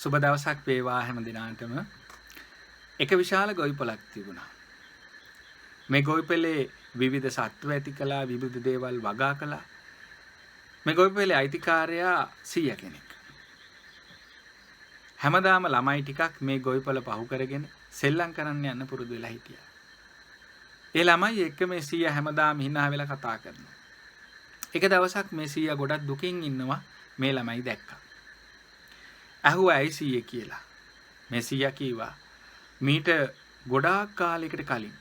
සුබ දවසක් වේවා හැම දිනාටම. එක විශාල ගොවිපලක් තිබුණා. මේ ගොවිපලේ විවිධ සත්ව ඇති කළා, විවිධ දේවල් වගා කළා. මේ ගොවිපලේ අයිතිකාරයා 100 කෙනෙක්. හැමදාම ළමයි ටිකක් මේ ගොවිපල පහු කරගෙන සෙල්ලම් කරන්න යන්න පුරුදු වෙලා හිටියා. ඒ ළමයි එක්ක මේ 100 හැමදාම hina වෙලා කතා කරනවා. එක දවසක් මේ 100 ගොඩක් දුකින් ඉන්නවා මේ ළමයි දැක්කා. ඇහුවා ඇයි 100 කියලා. මේ 100 කීවා මීට ගොඩාක් කාලයකට කලින්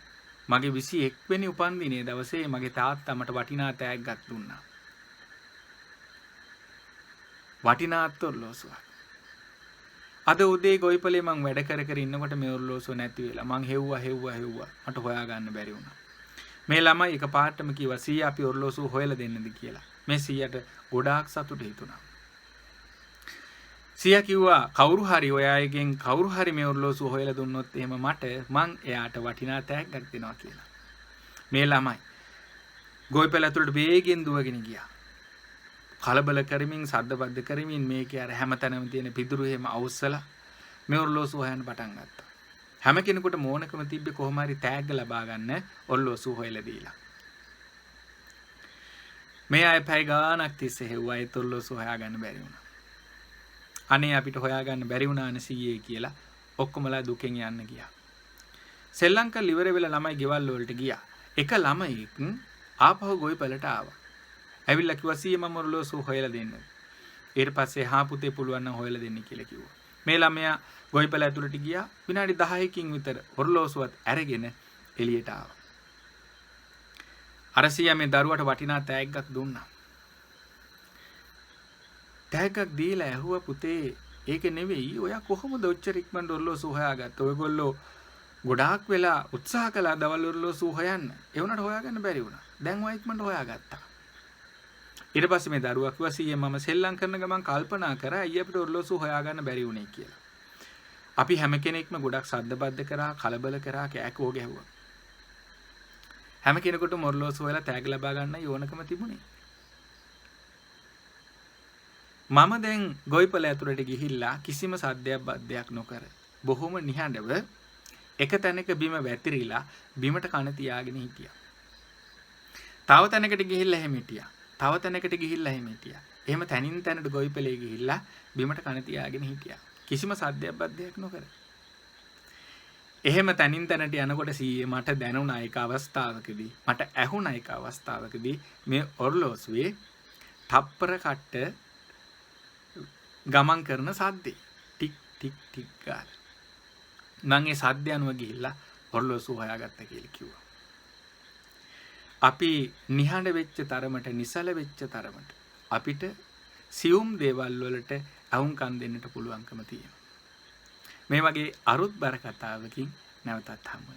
මගේ 21 වෙනි උපන්දිනේ දවසේ මගේ තාත්තා මට වටිනා තෑග්ගක් දුන්නා. වටිනා ඔරලෝසුවක්. අද උදේ ගොවිපලේ මං වැඩ කර ඉන්නකොට මේ ඔරලෝසුව නැති වෙලා මං හෙව්වා මට හොයාගන්න බැරි වුණා. මේ ළමයි එකපාරටම කිව්වා 100 අපි ඔරලෝසුව හොයලා දෙන්නද කියලා. මේ 100ට ගොඩාක් සතුටු හිතුණා. 100 කිව්වා කවුරු හරි ඔය අයගෙන් කවුරු හරි මේ ඔරලෝසුව හොයලා දුන්නොත් එහෙම මං එයාට වටිනා තෑග්ගක් දෙනවා කියලා. මේ ළමයි ගොවිපළ ඇතුළට වේගෙන් දුවගෙන ගියා. කලබල කරමින් සද්දබද්ද කරමින් මේකේ අර හැමතැනම තියෙන පිදුරු එහෙම අවුස්සලා මේ ඔරලෝසුව හොයන්න පටන් ගත්තා. හැම කෙනෙකුට මෝනකම තිබ්බේ කොහොම හරි තෑග්ග ලබා ගන්න ඔරලෝසුව හොයලා දීලා. මේ අය පැය ගාණක් තිස්සේ හෙව්වා ඒ ඔරලෝසුව හොයාගන්න බැරි වුණා. අනේ අපිට හොයාගන්න බැරි වුණානේ 100 කියලා ඔක්කොමලා දුකෙන් යන්න ගියා. සෙල්ලම් කරලා ඉවර වෙලා ළමයි ගෙවල් වලට ගියා. එක ළමයෙක් ආපහු ගොවිපළට ආවා. ඇවිල්ලා කිව්වා 100 මම ඔරලෝසුව හොයලා දෙන්න. ඊට පස්සේ හා පුතේ පුළුවන් නම් හොයලා දෙන්න කියලා කිව්වා. මේ ළමයා ගොවිපළ ඇතුළට ගියා. විනාඩි 10කින් විතර ඔරලෝසුවත් අරගෙන එළියට ආවා. අර 100 මේ දරුවට වටිනා තෑග්ගක් දුන්නා. තෑග්ගක් දීලා ඇහුවා පුතේ ඒක නෙවෙයි ඔයා කොහොමද ඔච්චර ඉක්මනට ඔරලෝසුව හොයාගත්තේ? ඔයගොල්ලෝ ගොඩාක් වෙලා උත්සාහ කළා දවල් ඔරලෝසුව හොයන්න. ඒ වුණාට හොයාගන්න බැරි වුණා. දැන් ඔයා ඉක්මනට හොයාගත්තා. ඊට පස්සේ මේ දරුවා කිව්වා 100 මම සෙල්ලම් කරන ගමන් කල්පනා කරා අයියා අපිට ඔරලෝසුව හොයාගන්න බැරි වුණේ කියලා. අපි හැම කෙනෙක්ම ගොඩක් සද්දබද්ද කරා, කලබල කරා, කෑකෝ ගැහුවා. හැම කෙනෙකුටම ඔරලෝසුව හොයලා තෑග්ග ලබා ගන්න ඕනකම තිබුණේ. මම දැන් ගොවිපළ ඇතුළට ගිහිල්ලා කිසිම සද්දයක් බද්දයක් නොකර බොහොම නිහඬව එක තැනක බිම වැතිරිලා බිමට කන තියාගෙන හිටියා. තව තැනකට ගිහිල්ලා එහෙම හිටියා. තව තැනකට ගිහිල්ලා එහෙම හිටියා. එහෙම තැනින් තැනට ගොවිපළේ ගිහිල්ලා බිමට කන තියාගෙන හිටියා. කිසිම සද්දයක් බද්දයක් නොකර. එහෙම තැනින් තැනට යනකොට සීයේ මට දැනුණා එක අවස්ථාවකදී මට ඇහුණා එක අවස්ථාවකදී මේ ඔරලෝසුවේ තප්පර කට්ට ගමන් කරන සද්දේ ටික් ටික් ටික් ගාලා මම ඒ සද්ද අනුව ගිහිල්ලා ඔරලෝසුව හොයාගත්තා කියලා කිව්වා. අපි නිහඬ වෙච්ච තරමට නිසල වෙච්ච තරමට අපිට සියුම් දේවල් වලට අහුම්කම් දෙන්නට පුළුවන්කම තියෙනවා. මේ වගේ අරුත්බර කතාවකින් නැවතත් හමු